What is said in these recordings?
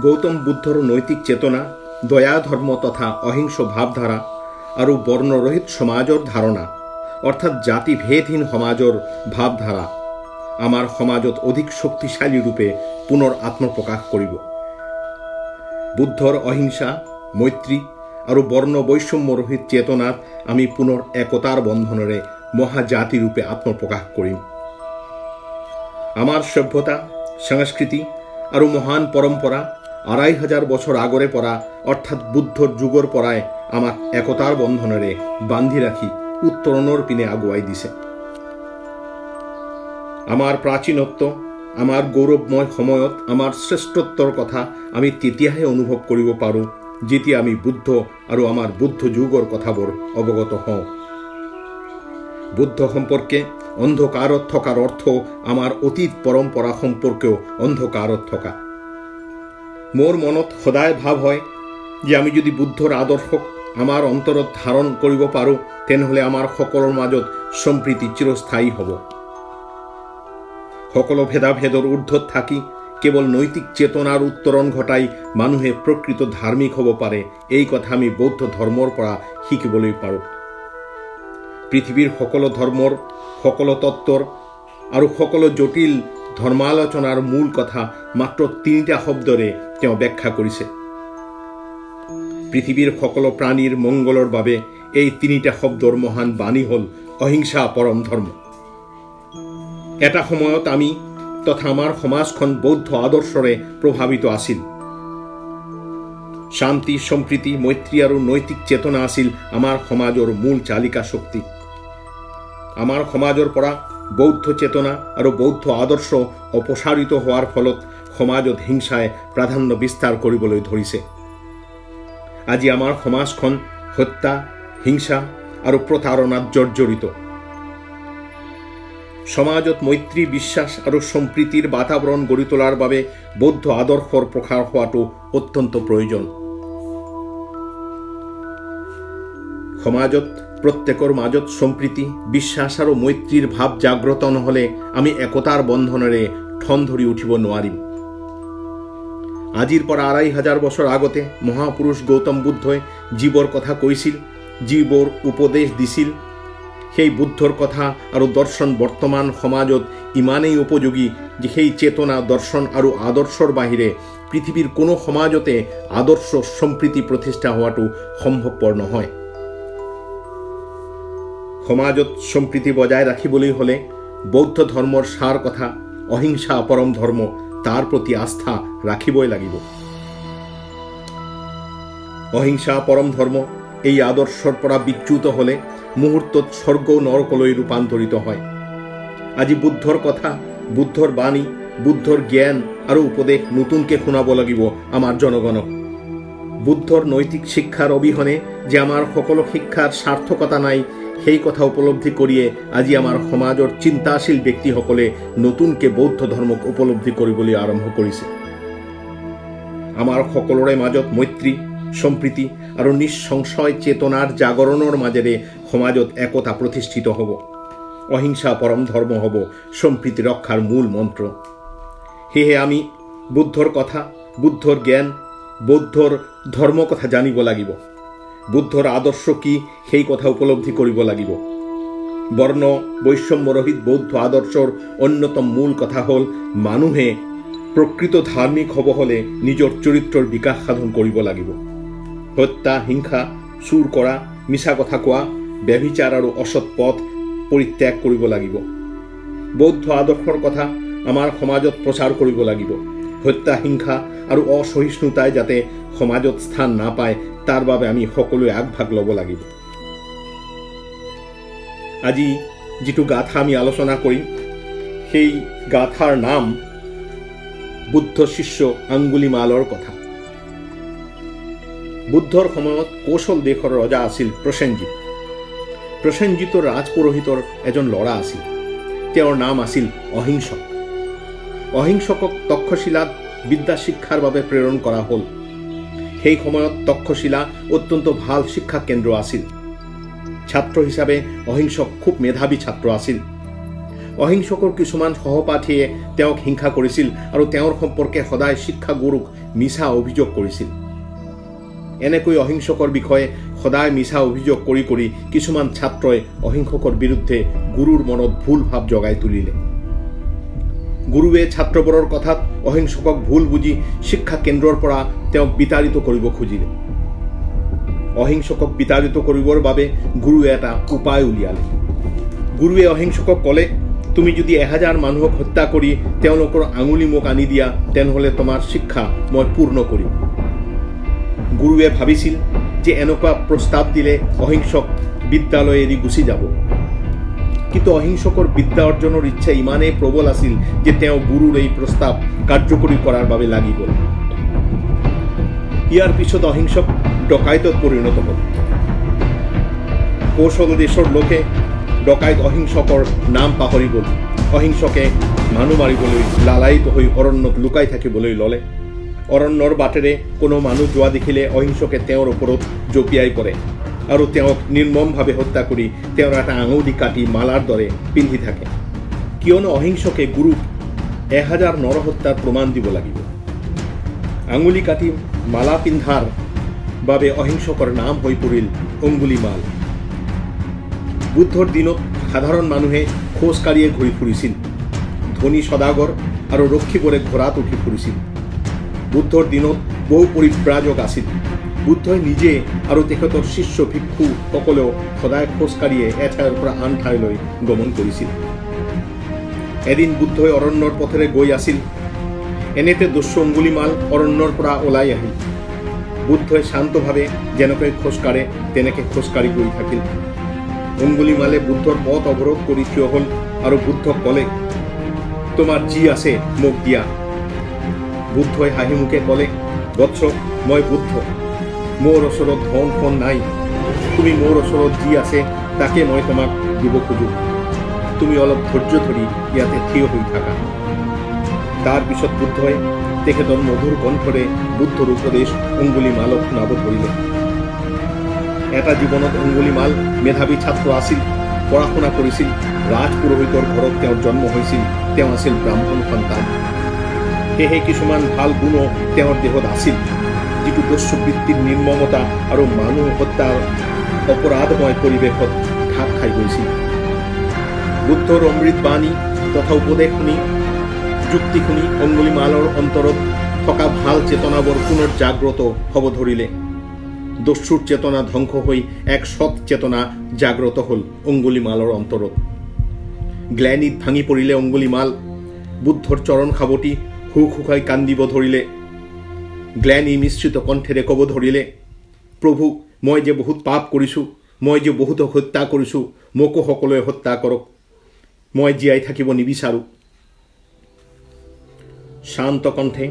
গৌতম বুদ্ধৰ নৈতিক চেতনা, দয়া ধৰ্ম তথা অহিংস ভাবধাৰা আৰু বৰ্ণৰহিত সমাজৰ ধাৰণা অৰ্থাৎ জাতিভেদহীন সমাজৰ ভাবধাৰা আমাৰ সমাজত অধিক শক্তিশালী ৰূপে পুনৰ আত্মপ্ৰকাশ কৰিব। বুদ্ধৰ অহিংসা, মৈত্ৰী আৰু বৰ্ণ বৈষম্যৰহিত চেতনাত আমি পুনৰ একতাৰ বন্ধনেৰে মহাজাতি ৰূপে আত্মপ্ৰকাশ কৰিম। আমাৰ সভ্যতা, সংস্কৃতি আৰু মহান পৰম্পৰা ২৫০০ বছৰ আগৰে পৰা অৰ্থাৎ বুদ্ধৰ যুগৰ পৰাই আমাক একতাৰ বন্ধনেৰে বান্ধি ৰাখি উত্তৰণৰ পিনে আগুৱাই দিছে। আমাৰ প্ৰাচীনত্ব, আমাৰ গৌৰৱময় সময়ত আমাৰ শ্ৰেষ্ঠত্বৰ কথা আমি তেতিয়াহে অনুভৱ কৰিব পাৰোঁ যেতিয়া আমি বুদ্ধ আৰু আমাৰ বুদ্ধ যুগৰ কথাবোৰ অৱগত হওঁ। বুদ্ধ সম্পৰ্কে অন্ধকাৰত থকাৰ অৰ্থ আমাৰ অতীত পৰম্পৰা সম্পৰ্কেও অন্ধকাৰত থকা। মোৰ মনত সদায় ভাৱ হয় যে আমি যদি বুদ্ধৰ আদৰ্শক আমাৰ অন্তৰত ধাৰণ কৰিব পাৰোঁ তেনেহ'লে আমাৰ সকলৰ মাজত সম্প্ৰীতি চিৰস্থায়ী হ'ব। সকলো ভেদাভেদৰ ঊৰ্ধত থাকি কেৱল নৈতিক চেতনাৰ উত্তৰণ ঘটাই মানুহে প্ৰকৃত ধাৰ্মিক হ'ব পাৰে, এই কথা আমি বৌদ্ধ ধৰ্মৰ পৰা শিকিবলৈ পাৰোঁ। পৃথিৱীৰ সকলো ধৰ্মৰ, সকলো তত্ত্বৰ আৰু সকলো জটিল ধৰ্মালোচনাৰ মূল কথা মাত্ৰ ৩টা শব্দৰে তেওঁ ব্যাখ্যা কৰিছে। পৃথিৱীৰ সকলো প্ৰাণীৰ মংগলৰ বাবে এই ৩টা শব্দৰ মহান বাণী হ'ল অহিংসা পৰম ধৰ্ম। এটা সময়ত আমি তথা আমাৰ সমাজখন বৌদ্ধ আদৰ্শৰে প্ৰভাৱিত আছিল। শান্তি, সম্প্ৰীতি, মৈত্ৰী আৰু নৈতিক চেতনা আছিল আমাৰ সমাজৰ মূল চালিকা শক্তি। আমাৰ সমাজৰ পৰা বৌদ্ধ চেতনা আৰু বৌদ্ধ আদৰ্শ অপসাৰিত হোৱাৰ ফলত সমাজত হিংসাই প্ৰাধান্য বিস্তাৰ কৰিবলৈ ধৰিছে। আজি আমাৰ সমাজখন হত্যা, হিংসা আৰু প্ৰতাৰণাত জৰ্জৰিত। সমাজত মৈত্ৰী, বিশ্বাস আৰু সম্প্ৰীতিৰ বাতাবৰণ গঢ়ি তোলাৰ বাবে বৌদ্ধ আদৰ্শৰ প্ৰসাৰ হোৱাটো অত্যন্ত প্ৰয়োজন। সমাজত প্ৰত্যেকৰ মাজত সম্প্ৰীতি, বিশ্বাস আৰু মৈত্ৰীৰ ভাৱ জাগ্ৰত নহ'লে আমি একতাৰ বন্ধনেৰে ঠন ধৰি উঠিব নোৱাৰিম। আজিৰ পৰা ২৫০০ বছৰ আগতে মহাপুৰুষ গৌতম বুদ্ধই জীৱৰ কথা কৈছিল, জীৱৰ উপদেশ দিছিল, সেই বুদ্ধৰ কথা আৰু দৰ্শন বৰ্তমান সমাজত ইমানেই উপযোগী যে সেই চেতনা, দৰ্শন আৰু আদৰ্শৰ বাহিৰে পৃথিৱীৰ কোনো সমাজতে আদৰ্শ সম্প্ৰীতি প্ৰতিষ্ঠা হোৱাটো সম্ভৱপৰ নহয়। সমাজত সম্প্ৰীতি বজাই ৰাখিবলৈ হ'লে বৌদ্ধ ধৰ্মৰ সাৰ কথা অহিংসা পৰম ধৰ্ম, তাৰ প্ৰতি আস্থা ৰাখিবই লাগিব। অহিংসা পৰম ধৰ্ম এই আদৰ্শৰ পৰা বিচ্যুত হ'লে মুহূৰ্তত স্বৰ্গ নৰকলৈ ৰূপান্তৰিত হয়। আজি বুদ্ধৰ কথা, বুদ্ধৰ বাণী, বুদ্ধৰ জ্ঞান আৰু উপদেশ নতুনকৈ শুনাব লাগিব আমাৰ জনগণক। বুদ্ধৰ নৈতিক শিক্ষাৰ অবিহনে যে আমাৰ সকলো শিক্ষাৰ সাৰ্থকতা নাই, সেই কথা উপলব্ধি কৰিয়ে আজি আমাৰ সমাজৰ চিন্তাশীল ব্যক্তিসকলে নতুনকৈ বৌদ্ধ ধৰ্মক উপলব্ধি কৰিবলৈ আৰম্ভ কৰিছে। আমাৰ সকলোৰে মাজত মৈত্ৰী, সম্প্ৰীতি আৰু নিঃসংশয় চেতনাৰ জাগৰণৰ মাজেৰে সমাজত একতা প্ৰতিষ্ঠিত হ'ব। অহিংসা পৰম ধৰ্ম হ'ব সম্প্ৰীতি ৰক্ষাৰ মূল মন্ত্ৰ। সেয়েহে আমি বুদ্ধৰ কথা, বুদ্ধৰ জ্ঞান, বৌদ্ধৰ ধৰ্ম কথা জানিব লাগিব। বুদ্ধৰ আদৰ্শ কি সেই কথা উপলব্ধি কৰিব লাগিব। বৰ্ণ বৈষম্যৰহিত বৌদ্ধ আদৰ্শৰ অন্যতম মূল কথা হ'ল মানুহে প্ৰকৃত ধাৰ্মিক হ'ব হ'লে নিজৰ চৰিত্ৰৰ বিকাশ সাধন কৰিব লাগিব। হত্যা, হিংসা, চুৰ কৰা, মিছা কথা কোৱা, ব্যভিচাৰ আৰু অসৎ পথ পৰিত্যাগ কৰিব লাগিব। বৌদ্ধ আদৰ্শৰ কথা আমাৰ সমাজত প্ৰচাৰ কৰিব লাগিব। হত্যা, হিংসা আৰু অসহিষ্ণুতাই যাতে সমাজত স্থান নাপায় তাৰ বাবে আমি সকলোৱে আগভাগ ল'ব লাগিব। আজি যিটো গাথা আমি আলোচনা কৰিম সেই গাথাৰ নাম বুদ্ধ শিষ্য আঙ্গুলিমালৰ কথা। বুদ্ধৰ সময়ত কৌশল দেশৰ ৰজা আছিল প্ৰসেনজিৎ। প্ৰসেনজিতৰ ৰাজপুৰোহিতৰ এজন ল'ৰা আছিল, তেওঁৰ নাম আছিল অহিংসক। অহিংসকক তক্ষশিলাত বিদ্যা শিক্ষাৰ বাবে প্ৰেৰণ কৰা হ'ল। সেই সময়ত তক্ষশিলা অত্যন্ত ভাল শিক্ষা কেন্দ্ৰ আছিল। ছাত্ৰ হিচাপে অহিংসক খুব মেধাৱী ছাত্ৰ আছিল। অহিংসকৰ কিছুমান সহপাঠীয়ে তেওঁক হিংসা কৰিছিল আৰু তেওঁৰ সম্পৰ্কে সদায় শিক্ষাগুৰুক মিছা অভিযোগ কৰিছিল। এনেকৈ অহিংসকৰ বিষয়ে সদায় মিছা অভিযোগ কৰি কৰি কিছুমান ছাত্ৰই অহিংসকৰ বিৰুদ্ধে গুৰুৰ মনত ভুল ভাৱ জগাই তুলিলে। গুৰুৱে ছাত্ৰবোৰৰ কথাত অহিংসকক ভুল বুজি শিক্ষা কেন্দ্ৰৰ পৰা তেওঁক বিতাড়িত কৰিব খুজিলে। অহিংসকক বিতাড়িত কৰিবৰ বাবে গুৰুৱে এটা উপায় উলিয়ালে। গুৰুৱে অহিংসকক ক'লে, তুমি যদি 1000 মানুহক হত্যা কৰি তেওঁলোকৰ আঙুলি মোক আনি দিয়া, তেনেহ'লে তোমাৰ শিক্ষা মই পূৰ্ণ কৰিম। গুৰুৱে ভাবিছিল যে এনেকুৱা প্ৰস্তাৱ দিলে অহিংসক বিদ্যালয় এৰি গুচি যাব। কিন্তু অহিংসকৰ বিদ্যা অৰ্জনৰ ইচ্ছা ইমানেই প্ৰবল আছিল যে তেওঁ গুৰুৰ এই প্ৰস্তাৱ কাৰ্যকৰী কৰাৰ বাবে লাগি গ'ল। ইয়াৰ পিছত অহিংসক ডকাইতত পৰিণত হ'ল। কৌশল দেশৰ লোকে ডকাইত অহিংসকৰ নাম পাহৰি গ'ল। অহিংসকে মানুহ মাৰিবলৈ লালায়িত হৈ অৰণ্যত লুকাই থাকিবলৈ ল'লে। অৰণ্যৰ বাটেৰে কোনো মানুহ যোৱা দেখিলে অহিংসকে তেওঁৰ ওপৰত জঁপিয়াই পৰে আৰু তেওঁক নিৰ্মমভাৱে হত্যা কৰি তেওঁৰ এটা আঙুলি কাটি মালাৰ দৰে পিন্ধি থাকে। কিয়নো অহিংসকে গুৰুক 1000 নৰহত্যাৰ প্ৰমাণ দিব লাগিব। আঙুলি কাটি মালা পিন্ধাৰ বাবে অহিংসকৰ নাম হৈ পৰিল অঙ্গুলিমাল। বুদ্ধৰ দিনত সাধাৰণ মানুহে খোজ কাঢ়িয়ে ঘূৰি ফুৰিছিল। ধনী সদাগৰ আৰু ৰক্ষীবোৰে ঘোঁৰাত উঠি ফুৰিছিল। বুদ্ধৰ দিনত বহু পৰিব্ৰাজক আছিল। বুদ্ধই নিজে আৰু তেখেতৰ শিষ্য ভিক্ষুসকলেও সদায় খোজ কাঢ়িয়ে এঠাইৰ পৰা আন ঠাইলৈ গমন কৰিছিল। এদিন বুদ্ধই অৰণ্যৰ পথেৰে গৈ আছিল। এনেতে দস্যু অঙ্গুলিমাল অৰণ্যৰ পৰা ওলাই আহিল। বুদ্ধই শান্তভাৱে যেনেকৈ খোজ কাঢ়ে তেনেকৈ খোজ কাঢ়ি গৈ থাকিল। অঙ্গুলিমালে বুদ্ধৰ পথ অৱৰোধ কৰি থিয় হ'ল আৰু বুদ্ধক ক'লে, তোমাৰ যি আছে মোক দিয়া। বুদ্ধই হাঁহি মুখে ক'লে, বৎস, মই বুদ্ধ, মোৰ ওচৰত ধন ফন নাই। তুমি মোৰ ওচৰত যি আছে তাকে মই তোমাক দিব খোজো। তুমি অলপ ধৈৰ্য ধৰি ইয়াতে থিয় হৈ থাকা। তাৰ পিছত বুদ্ধই তেখেতৰ মধুৰ কণ্ঠৰে বুদ্ধৰ উপদেশ অঙ্গুলিমালক শুনাব ধৰিলে। এটা জীৱনত অঙ্গুলিমাল মেধাৱী ছাত্ৰ আছিল, পঢ়া শুনা কৰিছিল। ৰাজপুৰোহিতৰ ঘৰত তেওঁৰ জন্ম হৈছিল। তেওঁ আছিল ব্ৰাহ্মণ সন্তান। সেয়েহে কিছুমান ভাল গুণো তেওঁৰ দেহত আছিল, যিটো দস্যুবৃত্তিৰ নিৰ্মমতা আৰু মানুহ হত্যাৰ অপৰাধময় পৰিৱেশত ঢাক খাই গৈছিল। বুদ্ধৰ অমৃত বাণী তথা উপদেশ শুনি, যুক্তি শুনি অঙ্গুলিমালৰ অন্তৰত থকা ভাল চেতনাবোৰ পুনৰ জাগ্ৰত হ'ব ধৰিলে। দস্যুৰ চেতনা ধ্বংস হৈ এক সৎ চেতনা জাগ্ৰত হ'ল অঙ্গুলিমালৰ অন্তৰত। গ্লানিত ভাঙি পৰিলে অঙ্গুলিমাল। বুদ্ধৰ চৰণ খাবতি হুক হুকাই কান্দিব ধৰিলে। গ্লানি মিশ্ৰিত কণ্ঠেৰে ক'ব ধৰিলে, প্ৰভু, মই যে বহুত পাপ কৰিছোঁ, মই যে বহুতক হত্যা কৰিছোঁ, মোকো সকলোৱে হত্যা কৰক, মই জীয়াই থাকিব নিবিচাৰোঁ। শান্ত কণ্ঠে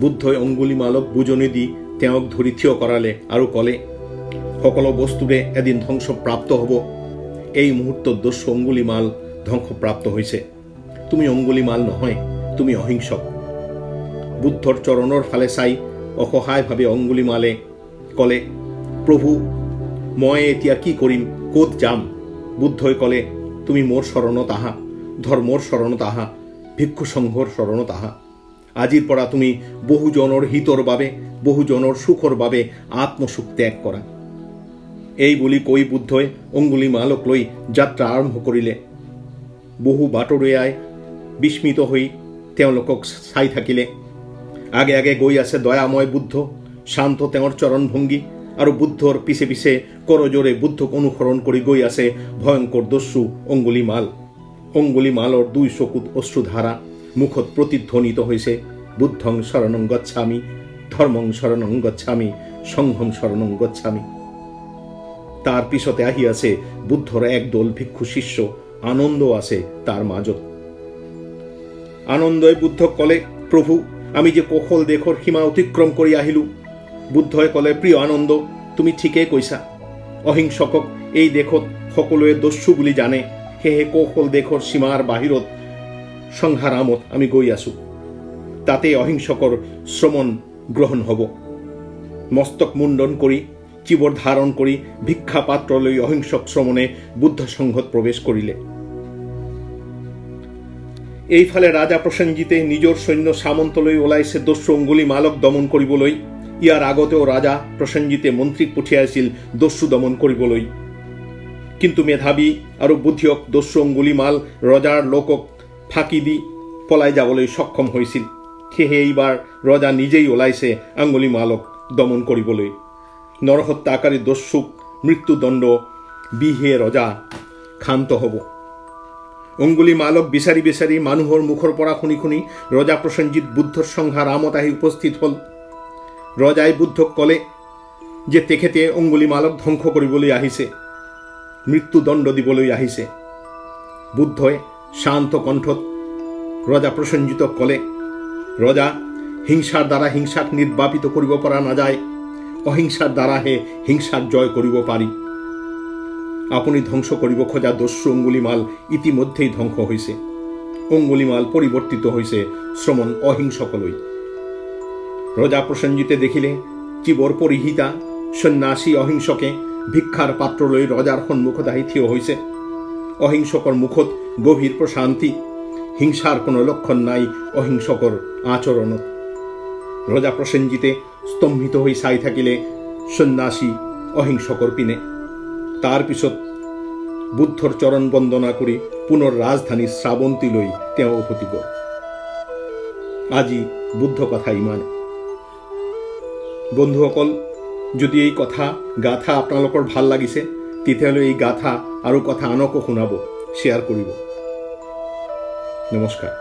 বুদ্ধই অঙ্গুলিমালক বুজনি দি তেওঁক ধৰি থিয় কৰালে আৰু ক'লে, সকলো বস্তুৰে এদিন ধ্বংসপ্ৰাপ্ত হ'ব। এই মুহূৰ্তত দস্যু অঙ্গুলিমাল ধ্বংসপ্ৰাপ্ত হৈছে। তুমি অঙ্গুলিমাল নহয়, তুমি অহিংসক। বুদ্ধৰ চৰণৰ ফালে চাই অসহায়ভাৱে অঙ্গুলিমালে ক'লে, প্ৰভু, মই এতিয়া কি কৰিম, ক'ত যাম? বুদ্ধই ক'লে, তুমি মোৰ শৰণত আহা, ধৰ্মৰ শৰণত আহা, ভিক্ষু সংঘৰ শৰণত আহা। আজিৰ পৰা তুমি বহুজনৰ হিতৰ বাবে, বহুজনৰ সুখৰ বাবে আত্মসুখ ত্যাগ কৰা। এই বুলি কৈ বুদ্ধই অঙ্গুলিমালক লৈ যাত্ৰা আৰম্ভ কৰিলে। বহু বাটৰুৱাই বিস্মিত হৈ তেওঁলোকক চাই থাকিলে। আগে আগে গৈ আছে দয়াময় বুদ্ধ, শান্ত তেওঁৰ চৰণ ভংগী, আৰু বুদ্ধৰ পিছে পিছে কৰজোৰে বুদ্ধক অনুসৰণ কৰি গৈ আছে ভয়ংকৰ দস্যু অঙ্গুলিমাল। অঙ্গুলিমালৰ 2 চকুত অশ্ৰুধাৰা, মুখত প্ৰতিধ্বনিত হৈছে, বুদ্ধং শৰণং গচ্ছামি, ধৰ্মং শৰণং গচ্ছামি, সংঘং শৰণং গচ্ছামি। তাৰ পিছতে আহি আছে বুদ্ধৰ একদল ভিক্ষু শিষ্য, আনন্দ আছে তাৰ মাজত। আনন্দই বুদ্ধক ক'লে, প্ৰভু, আমি যে কৌশল দেশৰ সীমা অতিক্ৰম কৰি আহিলোঁ। বুদ্ধই ক'লে, প্ৰিয় আনন্দ, তুমি ঠিকেই কৈছা। অহিংসকক এই দেশত সকলোৱে দস্যু বুলি জানে। সেয়েহে কৌশল দেশৰ সীমাৰ বাহিৰত সংহাৰামত আমি গৈ আছোঁ। তাতে অহিংসকৰ শ্ৰমণ গ্ৰহণ হ'ব। মস্তক মুণ্ডন কৰি, চিবৰ ধাৰণ কৰি ভিক্ষা পাত্ৰলৈ অহিংসক শ্ৰমণে বুদ্ধ সংঘত প্ৰৱেশ কৰিলে। এইফালে ৰাজা প্ৰসেনজিতে নিজৰ সৈন্য সামন্তলৈ ওলাইছে দস্যু অঙ্গুলিমালক দমন কৰিবলৈ। ইয়াৰ আগতেও ৰাজা প্ৰসেনজিতে মন্ত্ৰীক পঠিয়াইছিল দস্যু দমন কৰিবলৈ, কিন্তু মেধাৱী আৰু বুদ্ধিয়ক দস্যু অঙ্গুলিমাল ৰজাৰ লোকক ফাঁকি দি পলাই যাবলৈ সক্ষম হৈছিল। সেয়ে এইবাৰ ৰজা নিজেই ওলাইছে অঙ্গুলিমালক দমন কৰিবলৈ। নৰহত্যাকাৰী দস্যুক মৃত্যুদণ্ড বিহে ৰজা ক্ষান্ত হ'ব। অঙ্গুলিমালক বিচাৰি বিচাৰি মানুহৰ মুখৰ পৰা শুনি শুনি ৰজা প্ৰসেনজিৎ বুদ্ধৰ সংহাৰ আমত আহি উপস্থিত হ'ল। ৰজাই বুদ্ধক ক'লে যে তেখেতে অঙ্গুলিমালক ধ্বংস কৰিবলৈ আহিছে, মৃত্যুদণ্ড দিবলৈ আহিছে। বুদ্ধই শান্ত কণ্ঠত ৰজা প্ৰসেনজিতক ক'লে, ৰজা, হিংসাৰ দ্বাৰা হিংসাক নিৰ্বাপিত কৰিব পৰা নাযায়, অহিংসাৰ দ্বাৰাহে হিংসাক জয় কৰিব পাৰি। আপুনি ধ্বংস কৰিব খোজা দস্যু অঙ্গুলিমাল ইতিমধ্যেই ধ্বংস হৈছে। অঙ্গুলিমাল পৰিৱৰ্তিত হৈছে শ্ৰমণ অহিংসকলৈ। ৰজা প্ৰসেনজিতে দেখিলে চিবৰ পৰিহিতা সন্ন্যাসী অহিংসকে ভিক্ষাৰ পাত্ৰ লৈ ৰজাৰ সন্মুখত আহি থিয় হৈছে। অহিংসকৰ মুখত গভীৰ প্ৰশান্তি, হিংসাৰ কোনো লক্ষণ নাই অহিংসকৰ আচৰণত। ৰজা প্ৰসেনজিতে স্তম্ভিত হৈ চাই থাকিলে সন্ন্যাসী অহিংসকৰ পিনে। তাৰ পিছত বুদ্ধৰ চৰণ বন্দনা কৰি পুনৰ ৰাজধানী শ্ৰাৱন্তীলৈ তেওঁ উভতি গ'ল। আজি বুদ্ধ কথা ইমানে। বন্ধুসকল, যদি এই কথা গাথা আপোনালোকৰ ভাল লাগিছে, তেতিয়াহ'লে এই গাথা আৰু কথা আনকো শুনাব, শ্বেয়াৰ কৰিব। নমস্কাৰ।